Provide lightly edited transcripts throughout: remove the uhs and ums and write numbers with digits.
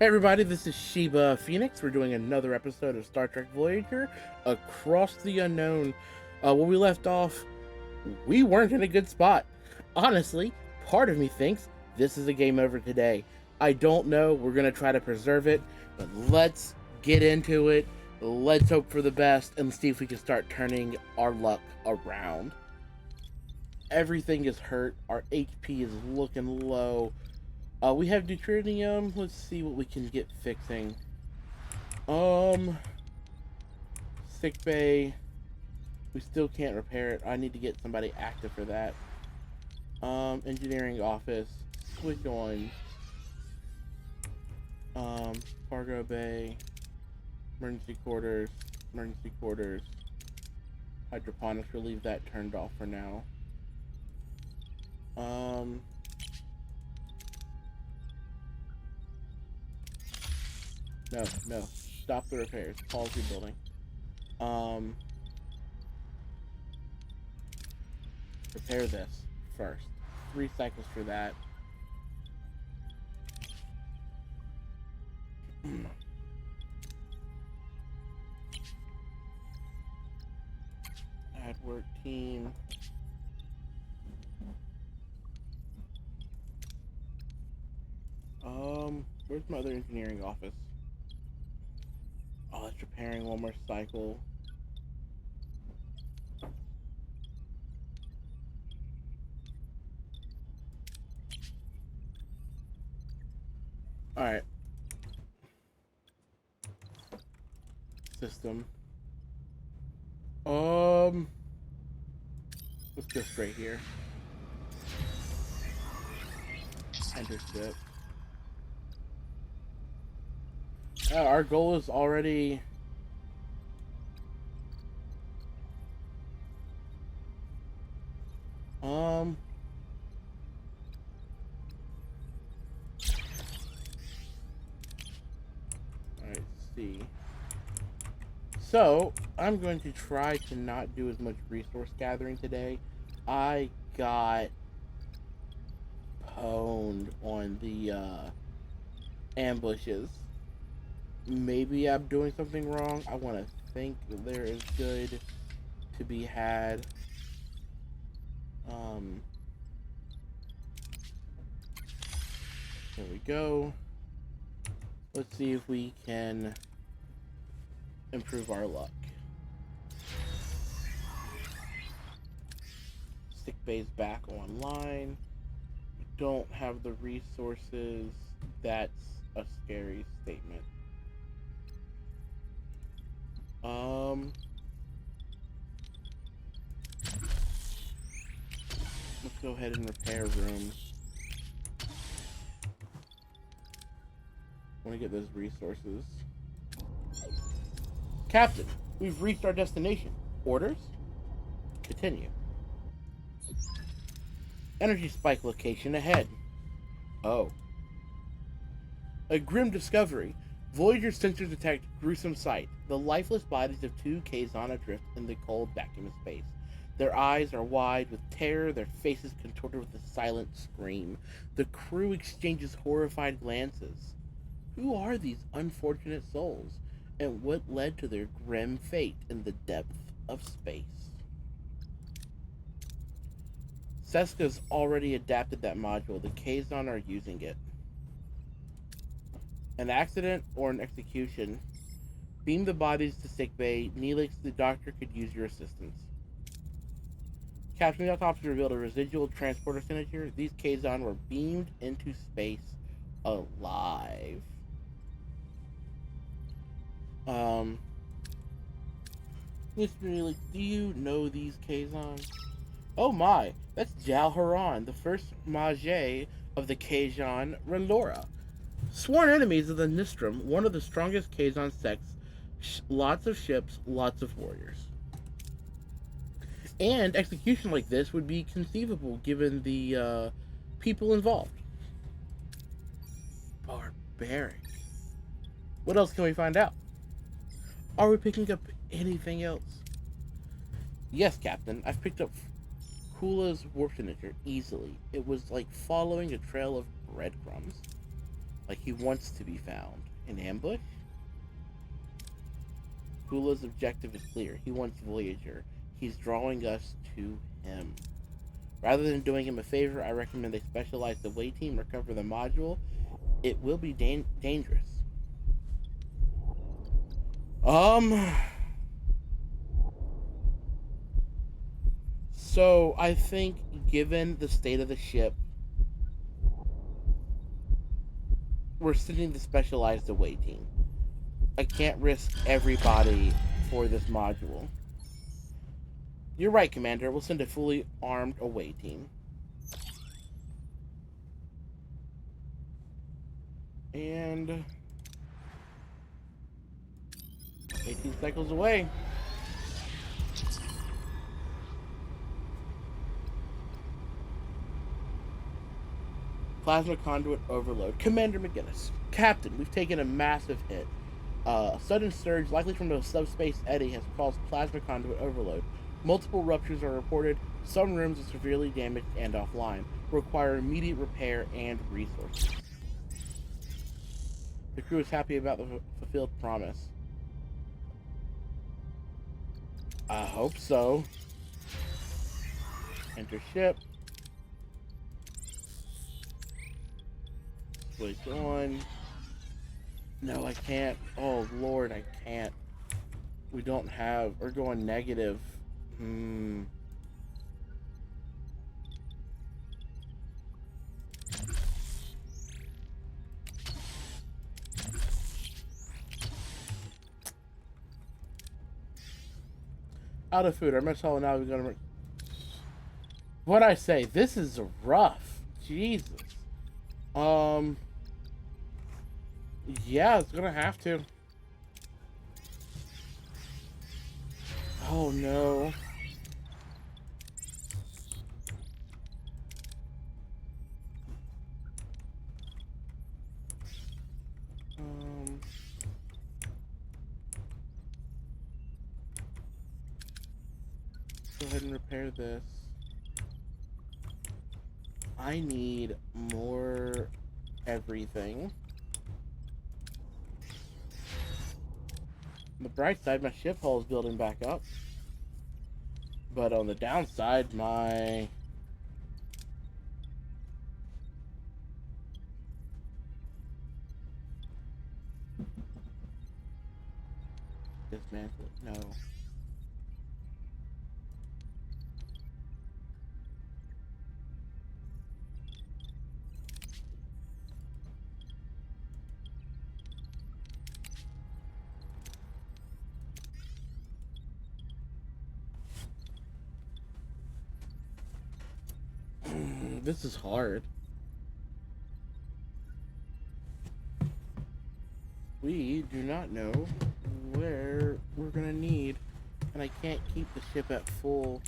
Hey everybody, this is Sheba Phoenix. We're doing another episode of Star Trek Voyager, Across the Unknown. Where we left off, we weren't in a good spot. Honestly, part of me thinks this is a game over today. I don't know, we're going to try to preserve it, but let's get into it. Let's hope for the best and see if we can start turning our luck around. Everything is hurt, our HP is looking low. We have deuterium. Let's see what we can get fixing. Sick bay. We still can't repair it. I need to get somebody active for that. Engineering office. Switch on. Cargo bay. Emergency quarters. Emergency quarters. Hydroponics. We'll leave that turned off for now. No. Stop the repairs. Pause rebuilding. Repair this first. 3 cycles for that. Add work team. Where's my other engineering office? Oh, it's repairing one more cycle. Alright. System. Let's go straight here. Enter ship. Our goal is already... Alright, let's see. So, I'm going to try to not do as much resource gathering today. I got pwned on the ambushes. Maybe I'm doing something wrong. I want to think there is good to be had. There we go. Let's see if we can improve our luck. Sick bay's back online. We don't have the resources. That's a scary statement. Let's go ahead and repair rooms. Want to get those resources. Captain, we've reached our destination. Orders? Continue. Energy spike location ahead. Oh. A grim discovery. Voyager sensors detect gruesome sight. The lifeless bodies of 2 Kazon adrift in the cold vacuum of space. Their eyes are wide with terror, their faces contorted with a silent scream. The crew exchanges horrified glances. Who are these unfortunate souls, and what led to their grim fate in the depth of space? Seska's already adapted that module. The Kazon are using it. An accident or an execution. Beam the bodies to sickbay. Neelix, the doctor, could use your assistance. Captain, the autopsy revealed a residual transporter signature. These Kazon were beamed into space alive. Mr. Neelix, do you know these Kazon? Oh my, that's Jal Haran, the first Mage of the Kazon Rendora. Sworn enemies of the Nistrum, one of the strongest Kazon sects. Lots of ships, lots of warriors. And execution like this would be conceivable given the people involved. Barbaric. What else can we find out? Are we picking up anything else? Yes, Captain. I've picked up Kula's warp signature easily. It was like following a trail of breadcrumbs. Like, he wants to be found. In ambush? Hula's objective is clear. He wants Voyager. He's drawing us to him. Rather than doing him a favor, I recommend they specialize the way team, recover the module. It will be dangerous. So I think, given the state of the ship, we're sending the specialized away team. I can't risk everybody for this module. You're right, Commander. We'll send a fully armed away team. And 18 cycles away. Plasma conduit overload. Commander McGinnis. Captain, we've taken a massive hit. A sudden surge, likely from a subspace eddy, has caused plasma conduit overload. Multiple ruptures are reported. Some rooms are severely damaged and offline. Require immediate repair and resources. The crew is happy about the fulfilled promise. I hope so. Enter ship. Switch on. No, I can't. Oh, Lord, I can't. We don't have... We're going negative. Out of food. Our mess hall now we're gonna... What'd I say? This is rough. Jesus. Yeah, it's gonna have to. Oh no. Go ahead and repair this. I need more everything. On the bright side, my ship hull is building back up. But on the downside, my... Dismantle it. No. This is hard. We do not know where we're gonna need, and I can't keep the ship at full.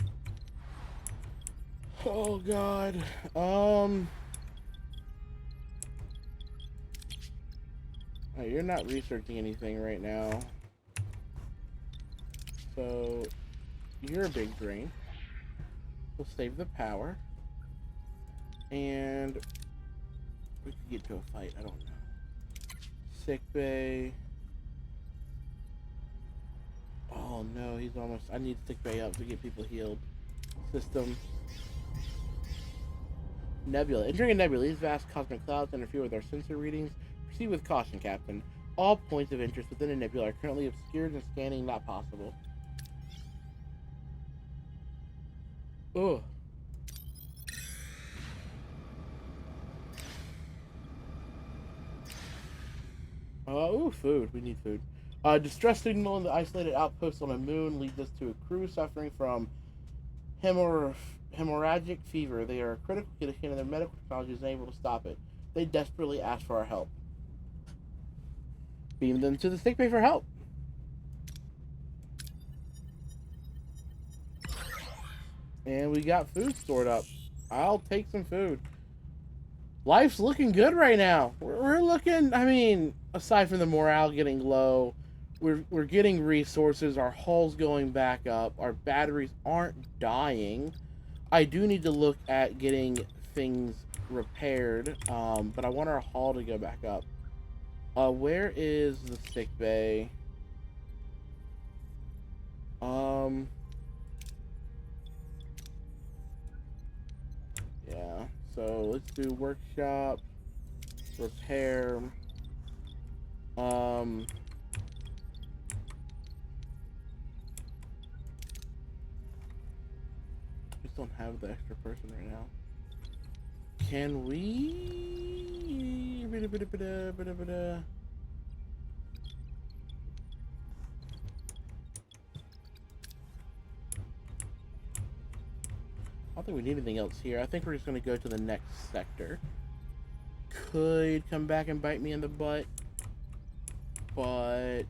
Oh God. You're not researching anything right now, so you're a big drain. We'll save the power. And we could get to a fight, I don't know. Sick bay. Oh no, he's almost... I need sick bay up to get people healed. System. Nebula. Entering a nebula, these vast cosmic clouds interfere with our sensor readings. Proceed with caution, Captain. All points of interest within a nebula are currently obscured and scanning not possible. Ugh. Ooh, food. We need food. Distress signal in the isolated outpost on a moon leads us to a crew suffering from hemorrhagic fever. They are a critical condition and their medical technology is unable to stop it. They desperately ask for our help. Beam them to the sick bay for help. And we got food stored up. I'll take some food. Life's looking good right now. We're looking, I mean, aside from the morale getting low, we're getting resources, our hull's going back up, our batteries aren't dying. I do need to look at getting things repaired, but I want our hull to go back up. Where is the sick bay? Yeah. So let's do workshop, repair. Just don't have the extra person right now. Can we? I don't think we need anything else here. I think we're just going to go to the next sector. Could come back and bite me in the butt, but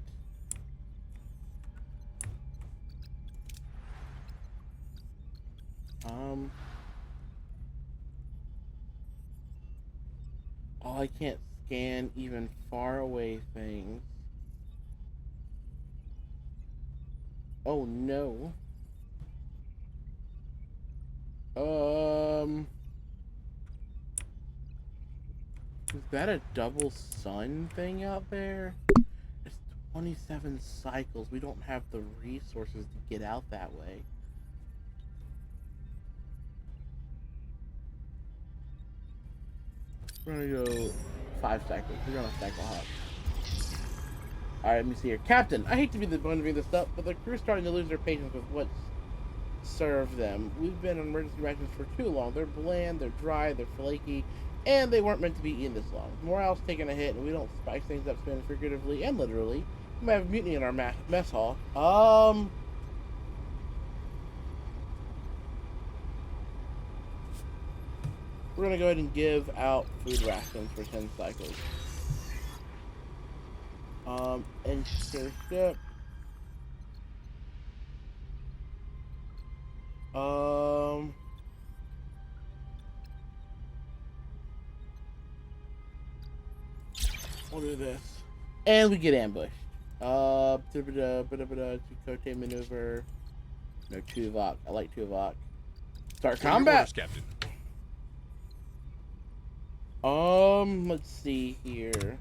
oh, I can't scan even far away things. Oh no. Is that a double sun thing out there? It's 27 cycles. We don't have the resources to get out that way. We're gonna go 5 cycles. We're gonna cycle hop. Alright, let me see here. Captain, I hate to be the one to bring this up, but the crew's starting to lose their patience with what's served them. We've been on emergency rations for too long. They're bland, they're dry, they're flaky, and they weren't meant to be eaten this long. Morale's taking a hit, and we don't spice things up figuratively and literally. We might have a mutiny in our mess hall. We're gonna go ahead and give out food rations for 10 cycles. Enter ship. We'll do this. And we get ambushed. Chakotay maneuver. No, Tuvok. I like Tuvok. Start combat! Captain. Let's see here.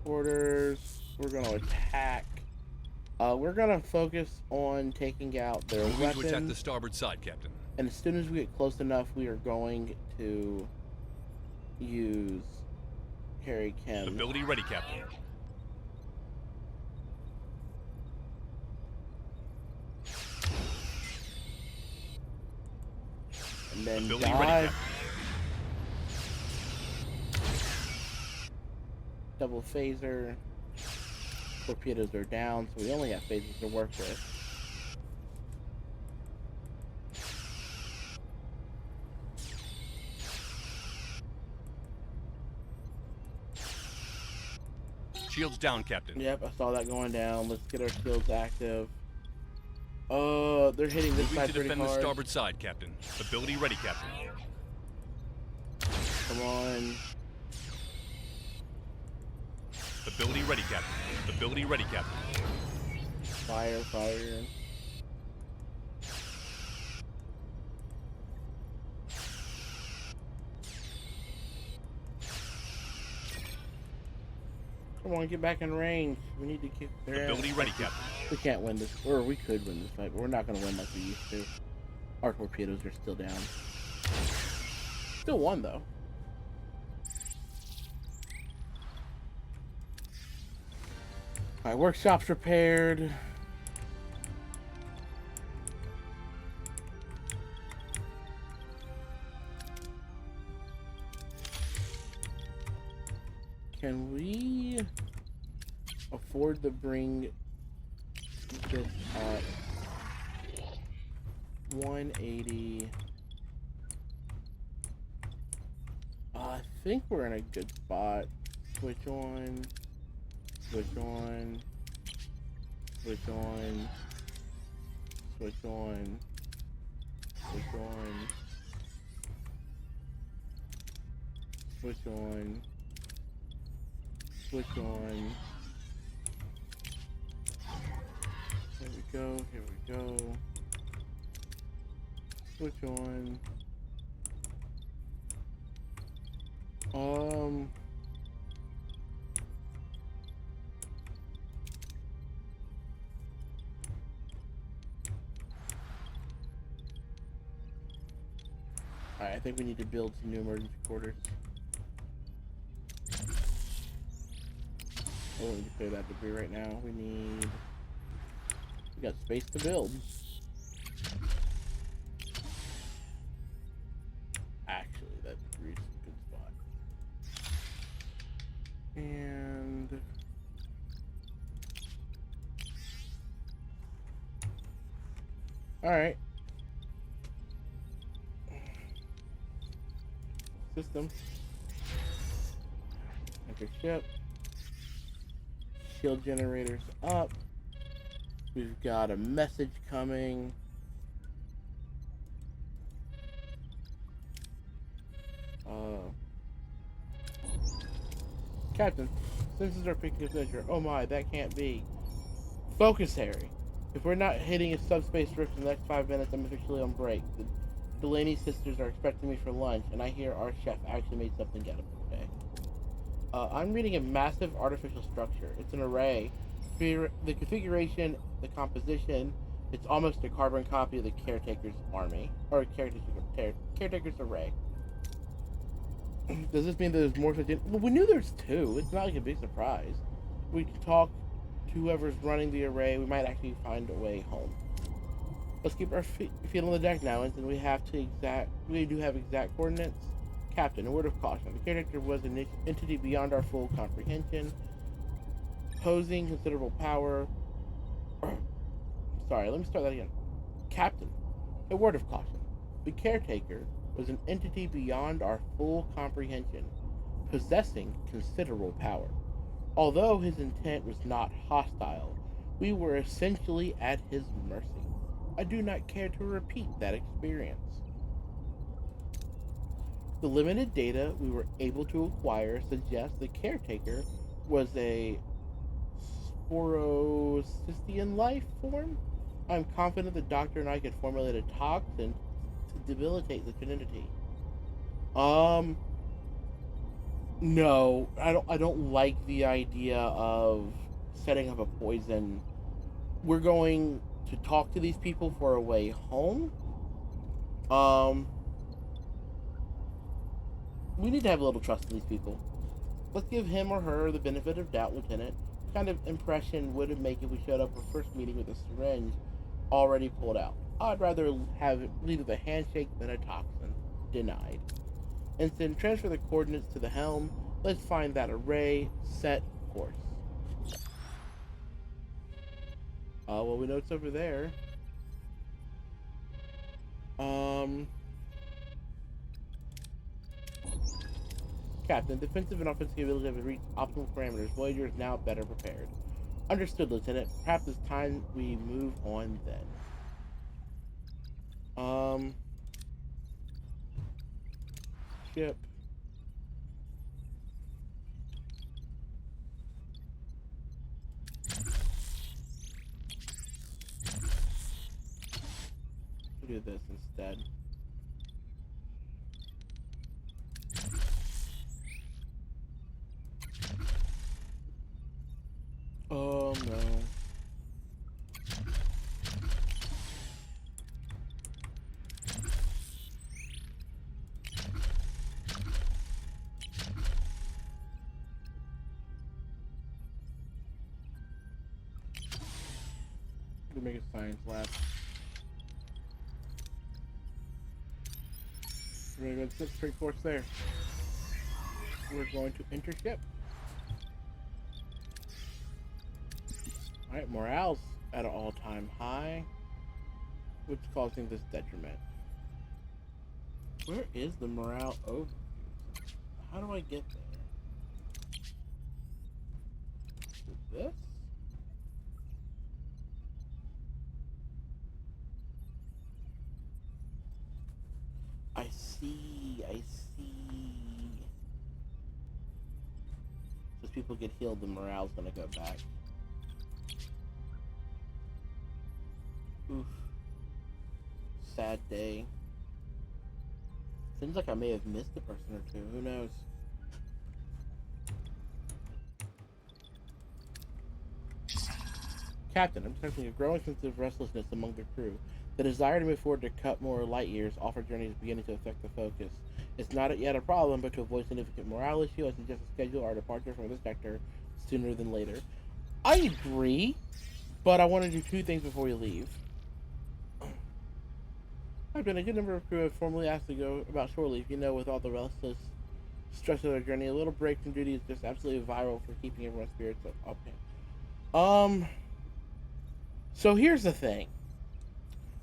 Orders. We're gonna attack. We're gonna focus on taking out their weapons. To attack the starboard side, Captain. And as soon as we get close enough, we are going to use Harry Kim. Ability ready, Captain. And then Ability dive. ready, Captain. Double phaser. Torpedoes are down, so we only have phasers to work with. Shields down, Captain. Yep, I saw that going down. Let's get our shields active. They're hitting this side to pretty defend hard. the starboard side, Captain. Ability ready, Captain. Come on. Ability ready, Captain. Ability ready, Captain. Fire, fire. Come on, get back in range. We need to kick their Ability ass. ready, Captain. We can't win this, or we could win this fight, but we're not going to win like we used to. Our torpedoes are still down. Still won, though. Alright, workshop's repaired. Can we afford to bring this up? 180. I think we're in a good spot. Switch on. Switch on. Switch on. Switch on. Switch on. Switch on. Switch on. Here we go. Here we go. Switch on. Alright, I think we need to build some new emergency quarters. I don't need to clear that debris right now. We got space to build. Actually, that debris is a good spot. And alright. System. Enter ship. Shield generators up. We've got a message coming. Captain, sensors are picking up Voyager. Oh my, that can't be. Focus, Harry. If we're not hitting a subspace rift in the next 5 minutes, I'm officially on break. The Delaney sisters are expecting me for lunch, and I hear our chef actually made something gettable today. I'm reading a massive artificial structure. It's an array. The configuration, the composition, it's almost a carbon copy of the Caretaker's army. Or Caretaker's array. Does this mean that there's more to it? Well, we knew there's two. It's not like a big surprise. We can talk to whoever's running the array. We might actually find a way home. Let's keep our feet on the deck now, and we do have exact coordinates. Captain, a word of caution. The Caretaker was an entity beyond our full comprehension, posing considerable power. Sorry, let me start that again. Captain, a word of caution. The Caretaker was an entity beyond our full comprehension, possessing considerable power. Although his intent was not hostile, we were essentially at his mercy. I do not care to repeat that experience. The limited data we were able to acquire suggests the Caretaker was a Sporocystian life form. I'm confident the Doctor and I could formulate a toxin to debilitate the entity. No, I don't like the idea of setting up a poison. We're going to talk to these people for a way home. We need to have a little trust in these people. Let's give him or her the benefit of doubt, Lieutenant. What kind of impression would it make if we showed up for first meeting with a syringe already pulled out? I'd rather have it lead with a handshake than a toxin. Denied. Instant transfer the coordinates to the helm. Let's find that array. Set course. Well, we know it's over there. Captain, defensive and offensive ability have reached optimal parameters. Voyager is now better prepared. Understood, Lieutenant. Perhaps it's time we move on then. Ship. We'll do this instead. Oh no. We make a science lab. We're going to go straight course there. We're going to enter ship. Alright, morale's at an all-time high. What's causing this detriment? Where is the morale overview? How do I get there? Is this? I see. As people get healed, the morale's gonna go back. Oof. Sad day. Seems like I may have missed a person or two. Who knows? Captain, I'm sensing a growing sense of restlessness among the crew. The desire to move forward to cut more light years off our journey is beginning to affect the focus. It's not yet a problem, but to avoid significant morale issue, I suggest to schedule our departure from this sector sooner than later. I agree, but I want to do two things before we leave. I've been a good number of crew have formally asked to go about shore leave. You know, with all the restless stress of their journey, a little break from duty is just absolutely vital for keeping everyone's spirits up. So here's the thing.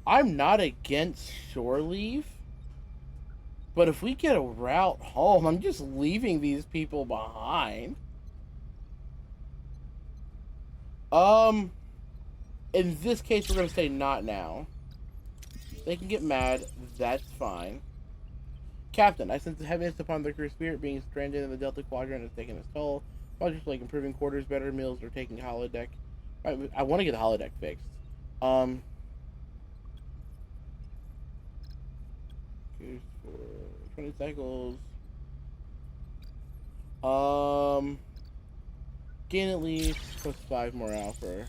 I'm not against shore leave, but if we get a route home, I'm just leaving these people behind. In this case, we're gonna say not now. They can get mad. That's fine. Captain, I sense the heaviness upon the crew spirit. Being stranded in the Delta Quadrant has taken its toll. Projects like improving quarters, better meals, or taking holodeck. I want to get the holodeck fixed. 20 cycles. Gain at least +5 morale for.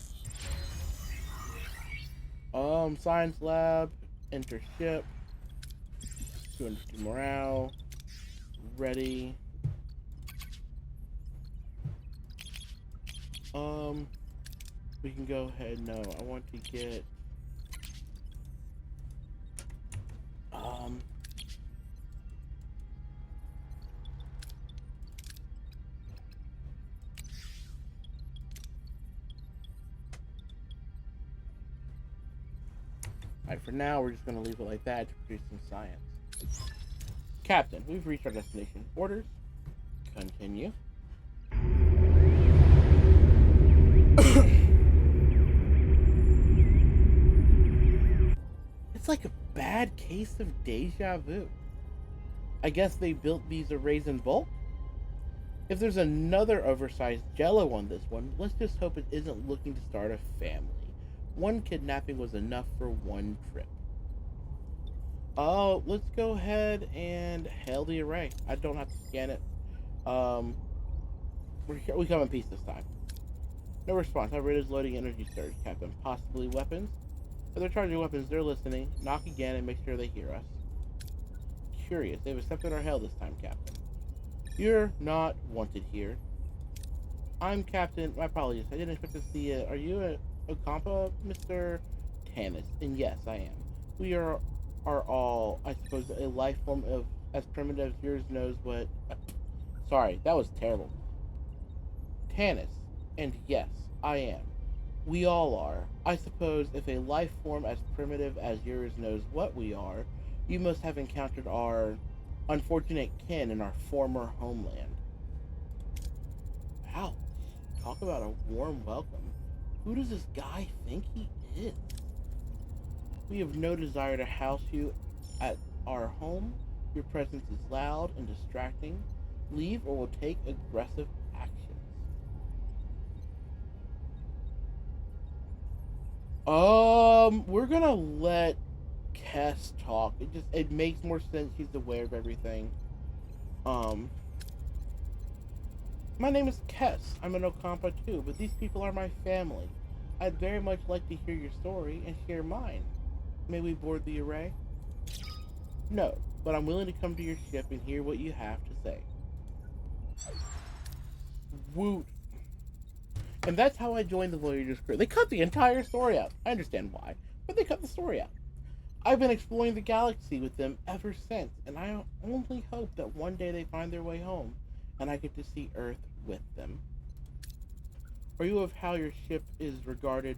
Science lab. Enter ship. 250 morale. Ready. We can go ahead. No, I want to get. Alright, for now, we're just going to leave it like that to produce some science. Captain, we've reached our destination. Orders. Continue. It's like a bad case of deja vu. I guess they built these arrays in bulk? If there's another oversized jello on this one, let's just hope it isn't looking to start a family. One kidnapping was enough for one trip. Oh, let's go ahead and hail the array. I don't have to scan it. We come in peace this time. No response. Our is loading energy surge, Captain. Possibly weapons? If they're charging weapons, they're listening. Knock again and make sure they hear us. Curious. They've accepted our hail this time, Captain. You're not wanted here. I'm Captain. My apologies. I didn't expect to see it. Are you a Ocampa, Mr. Tannis? And yes, I am. We are all, I suppose, a life form of as primitive as yours knows what. Sorry, that was terrible. Tannis. And yes, I am. We all are. I suppose if a life form as primitive as yours knows what we are, you must have encountered our unfortunate kin in our former homeland. Wow. Talk about a warm welcome. Who does this guy think he is? We have no desire to house you at our home. Your presence is loud and distracting. Leave or we'll take aggressive actions. We're gonna let Kess talk. It makes more sense. He's aware of everything. My name is Kess. I'm an Ocampa too, but these people are my family. I'd very much like to hear your story and share mine. May we board the array? No, but I'm willing to come to your ship and hear what you have to say. Woot. And that's how I joined the Voyager's crew. They cut the entire story out. I understand why, but they cut the story out. I've been exploring the galaxy with them ever since, and I only hope that one day they find their way home, and I get to see Earth with them. Are you of how your ship is regarded,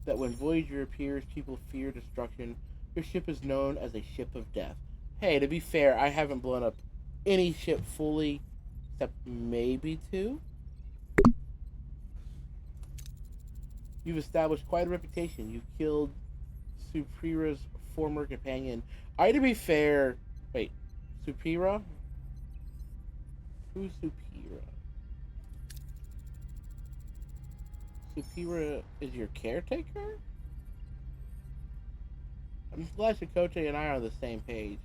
that when Voyager appears, people fear destruction? Your ship is known as a ship of death. Hey, to be fair, I haven't blown up any ship fully, except maybe two. You've established quite a reputation. You've killed Supera's former companion. To be fair, wait, Supera? Who's Supera? Supera is your caretaker? I'm glad Chakotay and I are on the same page.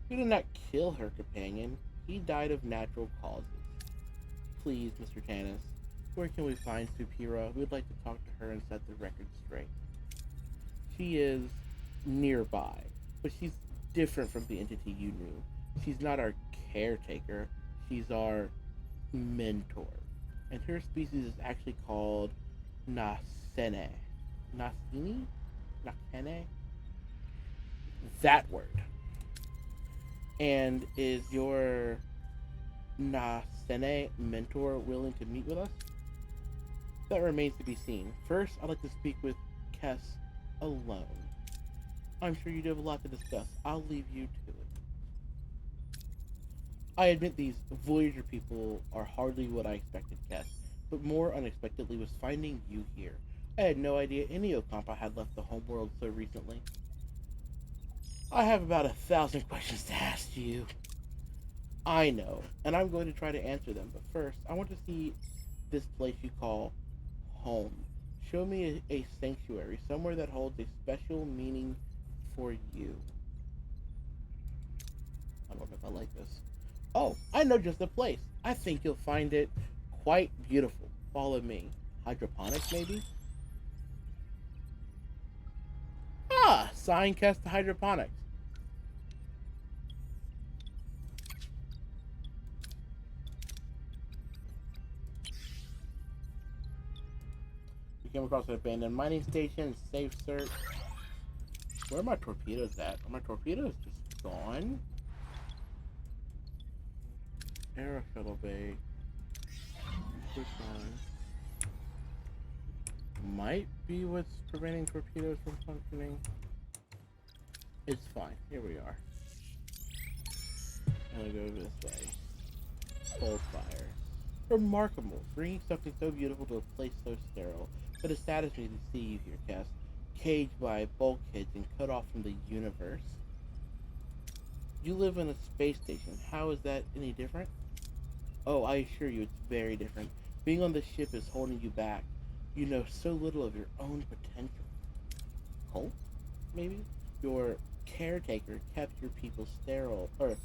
You did not kill her companion. He died of natural causes. Please, Mr. Tannis, where can we find Supera? We'd like to talk to her and set the record straight. She is nearby, but she's different from the entity you knew. She's not our caretaker, she's our mentor. And her species is actually called Nasene. Nasini? Nakene? That word. And is your Nasene mentor willing to meet with us? That remains to be seen. First, I'd like to speak with Kess alone. I'm sure you do have a lot to discuss. I'll leave you to it. I admit these Voyager people are hardly what I expected, Kess, but more unexpectedly was finding you here. I had no idea any Ocampa had left the homeworld so recently. I have about 1,000 questions to ask you. I know, and I'm going to try to answer them, but first, I want to see this place you call home. Show me a sanctuary, somewhere that holds a special meaning for you. I don't know if I like this. Oh, I know just the place. I think you'll find it quite beautiful. Follow me. Hydroponics, maybe? Ah, sign cast to hydroponics. We came across an abandoned mining station, safe search. Where are my torpedoes at? Are my torpedoes just gone? Aero shuttle bay. Which one? Might be what's preventing torpedoes from functioning. It's fine. Here we are. I'm gonna go this way. Cold fire. Remarkable. Bringing something so beautiful to a place so sterile. But it saddens me to see you here, Cass. Caged by bulkheads and cut off from the universe. You live in a space station. How is that any different? Oh, I assure you it's very different. Being on the ship is holding you back. You know so little of your own potential. Cult? Maybe? Your caretaker kept your people sterile. Or,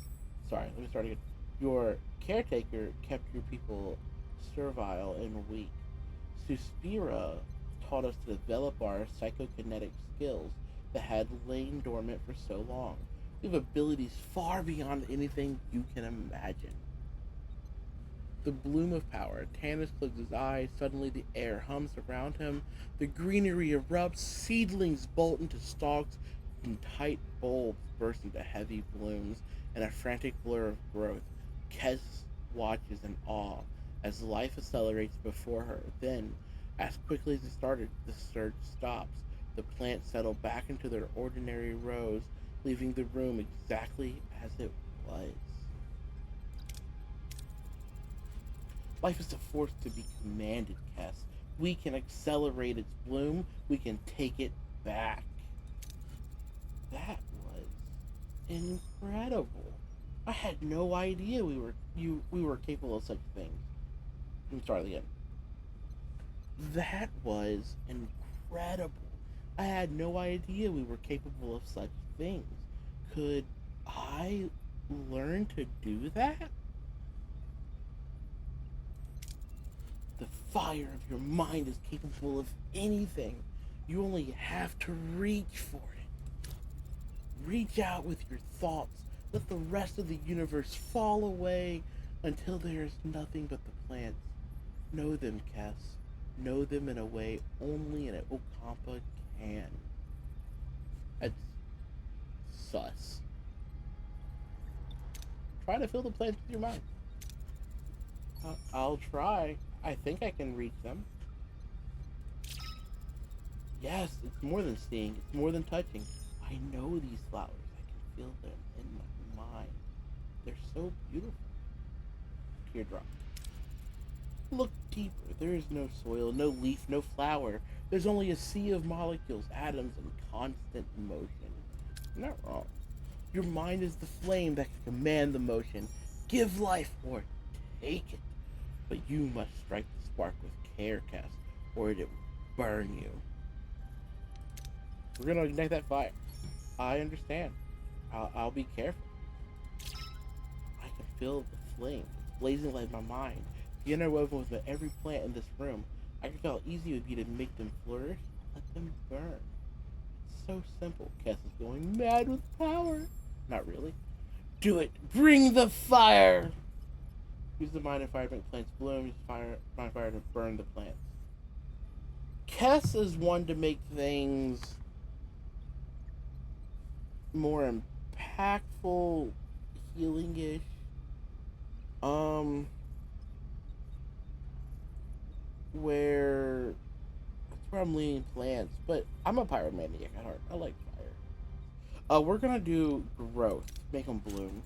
sorry, let me start again. Your caretaker kept your people servile and weak. Suspira taught us to develop our psychokinetic skills that had lain dormant for so long. We have abilities far beyond anything you can imagine. The bloom of power. Tanis closes his eyes. Suddenly the air hums around him. The greenery erupts. Seedlings bolt into stalks, and tight bulbs burst into heavy blooms and a frantic blur of growth. Kes watches in awe as life accelerates before her. Then, as quickly as it started, the surge stops. The plants settle back into their ordinary rows, leaving the room exactly as it was. Life is a force to be commanded, Kes. We can accelerate its bloom. We can take it back. That was incredible. I had no idea we were capable of such things. Let me start again. That was incredible. I had no idea we were capable of such things. Could I learn to do that? The fire of your mind is capable of anything. You only have to reach for it. Reach out with your thoughts. Let the rest of the universe fall away until there is nothing but the plants. Know them, Kes. Know them in a way only an Ocampa can. That's sus. Try to fill the plants with your mind. I'll try. I think I can reach them. Yes, it's more than seeing. It's more than touching. I know these flowers. I can feel them in my mind. They're so beautiful. Teardrop. Look deeper. There is no soil, no leaf, no flower. There's only a sea of molecules, atoms, and constant motion. You're not wrong. Your mind is the flame that can command the motion. Give life or take it. But you must strike the spark with care, Cass, or it will burn you. We're gonna ignite that fire. I understand. I'll be careful. I can feel the flame. It's blazing like my mind. The interwoven with every plant in this room. I can feel how easy it would be to make them flourish. Let them burn. So simple. Cass is going mad with power. Not really. Do it. Bring the fire. Use the mind and fire to make plants bloom. Use mind and fire to burn the plants. Cass is one to make things more impactful, healing-ish. Where that's where I'm leaning plants, but I'm a pyromaniac at heart. I like fire. We're gonna do growth. Make them bloom.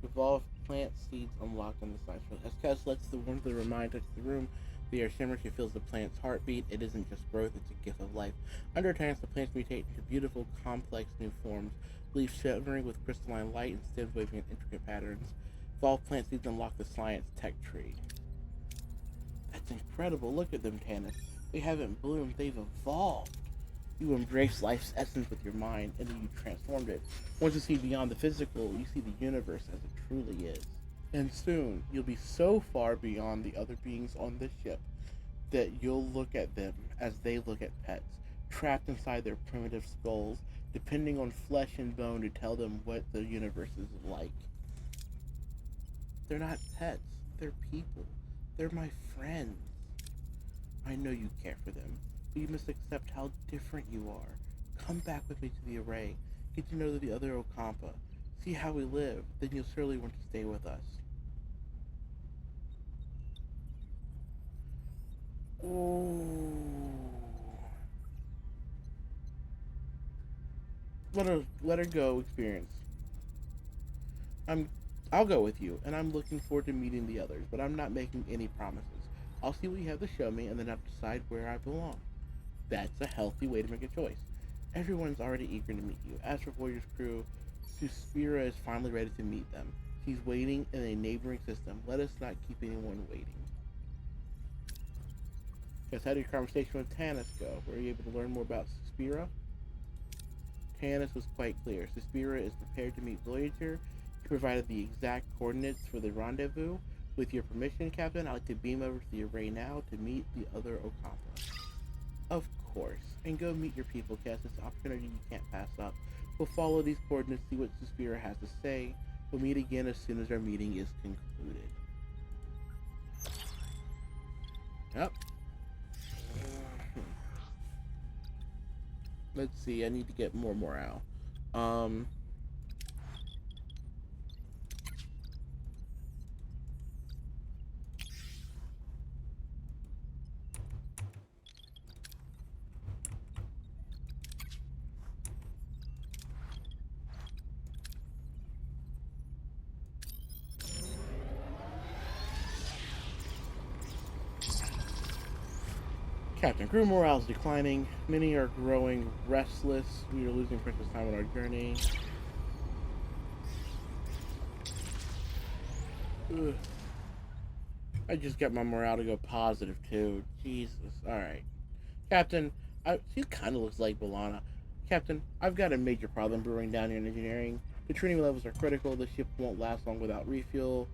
Evolve plant seeds unlocked on the side. As Cass lets the warmth of the remind touch the room, the air shimmers. She feels the plant's heartbeat. It isn't just growth, it's a gift of life. Under Tannis, the plants mutate into beautiful, complex new forms. Leaves shimmering with crystalline light and stems waving in intricate patterns. Evolved plant seeds unlock the science tech tree. That's incredible. Look at them, Tannis. They haven't bloomed, they've evolved. You embrace life's essence with your mind, and then you transformed it. Once you see beyond the physical, you see the universe as it truly is. And soon, you'll be so far beyond the other beings on this ship that you'll look at them as they look at pets, trapped inside their primitive skulls, depending on flesh and bone to tell them what the universe is like. They're not pets, they're people. They're my friends. I know you care for them, but you must accept how different you are. Come back with me to the array. Get to know the other Okampa. See how we live. Then you'll surely want to stay with us. Ooh. Let her go experience. I'll go with you, and I'm looking forward to meeting the others, but I'm not making any promises. I'll see what you have to show me, and then I'll decide where I belong. That's a healthy way to make a choice. Everyone's already eager to meet you. As for Voyager's crew, Suspira is finally ready to meet them. She's waiting in a neighboring system. Let us not keep anyone waiting. Guess how did your conversation with Tannis go? Were you able to learn more about Suspira? Tannis was quite clear. Suspira is prepared to meet Voyager. She provided the exact coordinates for the rendezvous. With your permission, Captain, I'd like to beam over to the array now to meet the other Okampa. Of course. And go meet your people, Cass. It's an opportunity you can't pass up. We'll follow these coordinates, see what Suspira has to say. We'll meet again as soon as our meeting is concluded. Yep. Let's see, I need to get more morale. Captain, crew morale is declining. Many are growing restless. We are losing precious time on our journey. Ugh. I just got my morale to go positive too. Jesus. Alright. Captain, she kind of looks like Balana. Captain, I've got a major problem brewing down here in engineering. The training levels are critical. The ship won't last long without refuel.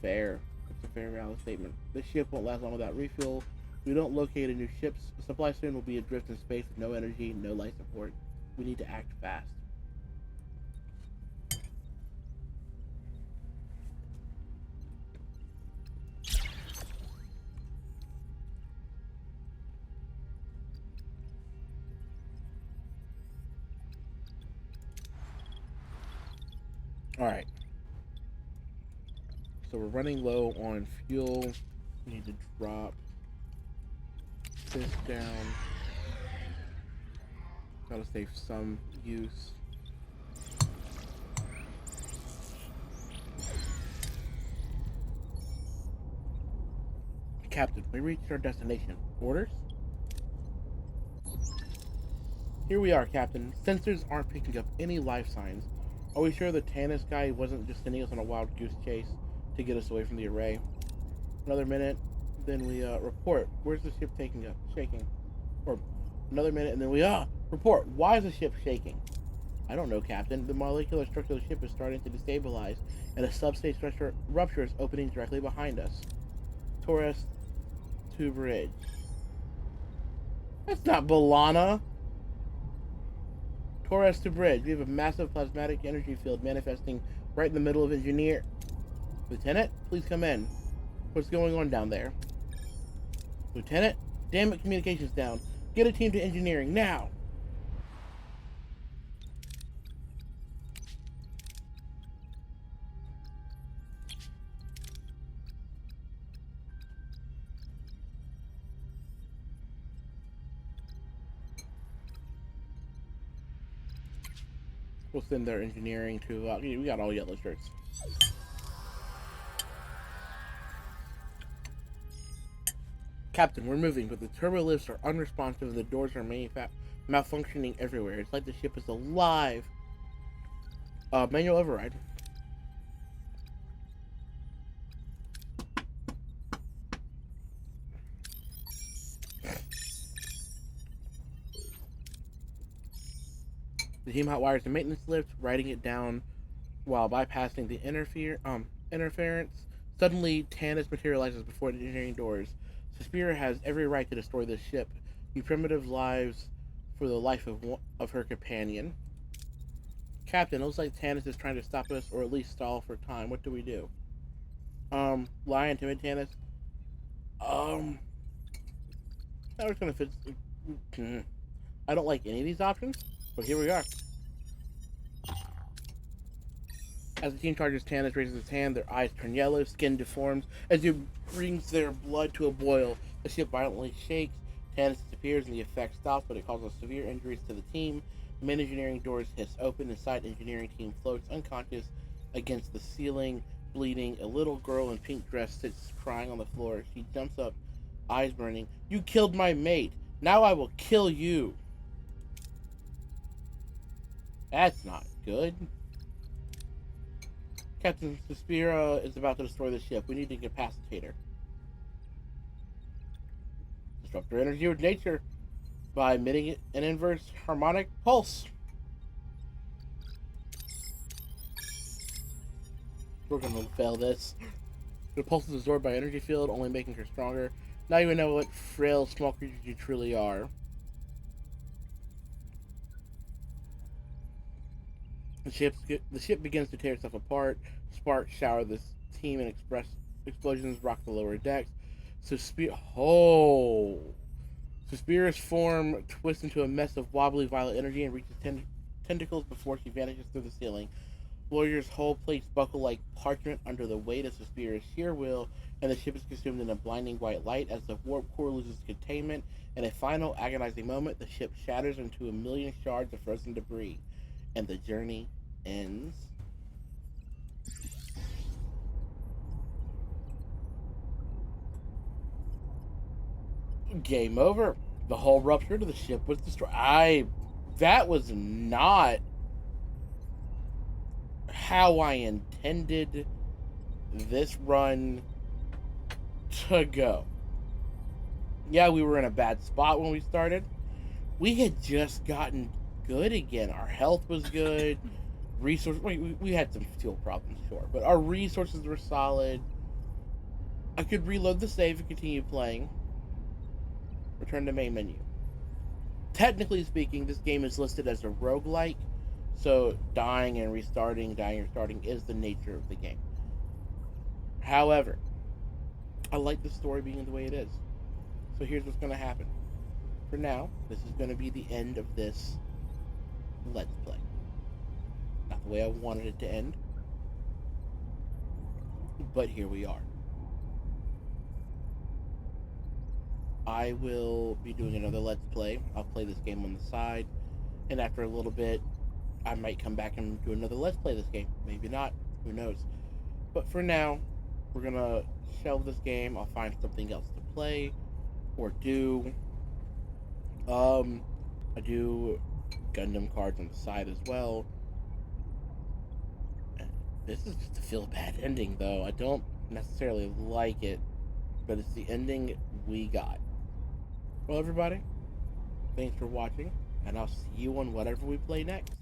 Fair. That's a fair valid statement. The ship won't last long without refuel. If we don't locate a new ship, the supply soon will be adrift in space with no energy, no life support. We need to act fast. Alright. So we're running low on fuel. We need to drop this down. Gotta save some use. Captain, we reached our destination. Orders? Here we are, Captain. Sensors aren't picking up any life signs. Are we sure the Tannis guy wasn't just sending us on a wild goose chase to get us away from the array? Another minute, then we report. Where's the ship taking us? Shaking. Or another minute, and then we report. Why is the ship shaking? I don't know, Captain. The molecular structure of the ship is starting to destabilize, and a subspace structure rupture is opening directly behind us. Torres to bridge. That's not Balana. Torres to bridge. We have a massive plasmatic energy field manifesting right in the middle of engineer. Lieutenant, please come in. What's going on down there? Lieutenant? Damn it, communications down. Get a team to engineering, now! We'll send their engineering to, we got all yellow shirts. Captain, we're moving, but the turbo lifts are unresponsive and the doors are malfunctioning everywhere. It's like the ship is alive. Manual override. The team hotwires the maintenance lift, riding it down while bypassing the interference. Suddenly, Tannis materializes before the engineering doors. Suspiria has every right to destroy this ship. You primitive lives for the life of her companion. Captain, it looks like Tannis is trying to stop us, or at least stall for time. What do we do? Lie and timid Tannis. That was gonna fit. I don't like any of these options, but here we are. As the team charges, Tannis raises his hand, their eyes turn yellow, skin deforms, as he brings their blood to a boil. The ship violently shakes, Tannis disappears, and the effect stops, but it causes severe injuries to the team. Main engineering doors hiss open, the side engineering team floats unconscious against the ceiling, bleeding. A little girl in pink dress sits crying on the floor. She jumps up, eyes burning. You killed my mate! Now I will kill you! That's not good. Captain Suspira is about to destroy the ship. We need to incapacitate her. Disrupt her energy with nature by emitting an inverse harmonic pulse. We're gonna fail this. The pulse is absorbed by energy field, only making her stronger. Now you know what frail, small creatures you truly are. The ship begins to tear itself apart. Sparks shower the team and explosions rock the lower decks. Suspira's form twists into a mess of wobbly violet energy and reaches tentacles before she vanishes through the ceiling. Voyager's hull plates buckle like parchment under the weight of Suspira's sheer will, and the ship is consumed in a blinding white light as the warp core loses containment. In a final agonizing moment, the ship shatters into a million shards of frozen debris, and the journey ends. Game over. The hull ruptured, the ship was destroyed. That was not how I intended this run to go. Yeah, we were in a bad spot when we started. We had just gotten good again. Our health was good. We had some fuel problems, sure, but our resources were solid. I could reload the save and continue playing. Return to main menu. Technically speaking, this game is listed as a roguelike, so dying and restarting is the nature of the game. However, I like the story being the way it is. So here's what's going to happen. For now, this is going to be the end of this Let's Play. Not the way I wanted it to end, but here we are. I will be doing another Let's Play. I'll play this game on the side, and after a little bit, I might come back and do another Let's Play this game. Maybe not. Who knows? But for now, we're going to shelve this game. I'll find something else to play or do. I do Gundam cards on the side as well. This is just a feel-bad ending, though. I don't necessarily like it, but it's the ending we got. Well, everybody, thanks for watching, and I'll see you on whatever we play next.